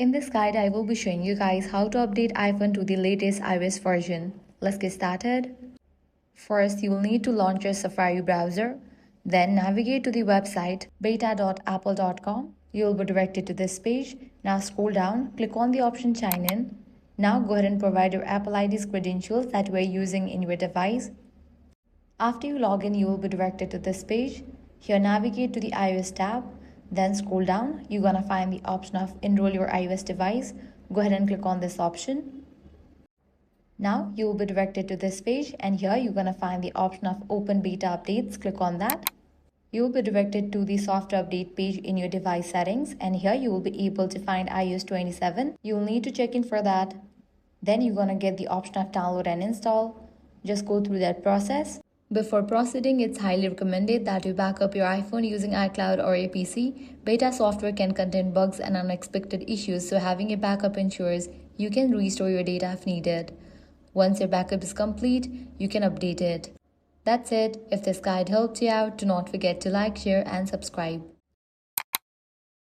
In this guide, I will be showing you guys how to update iPhone to the latest iOS version. Let's get started. First, you will need to launch your Safari browser. Then navigate to the website beta.apple.com. You will be directed to this page. Now scroll down, click on the option Sign In. Now go ahead and provide your Apple ID's credentials that you are using in your device. After you log in, you will be directed to this page. Here navigate to the iOS tab. Then scroll down. You're gonna find the option of enroll your iOS device. Go ahead and click on this option. Now you will be directed to this page, and here you're gonna find the option of open beta updates. Click on that. You will be directed to the software update page in your device settings, and here you will be able to find iOS 27. You will need to check in for that. Then you're gonna get the option of download and install. Just go through that process. Before proceeding, it's highly recommended that you back up your iPhone using iCloud or a PC. Beta software can contain bugs and unexpected issues, so having a backup ensures you can restore your data if needed. Once your backup is complete, you can update it. That's it. If this guide helped you out, do not forget to like, share, and subscribe.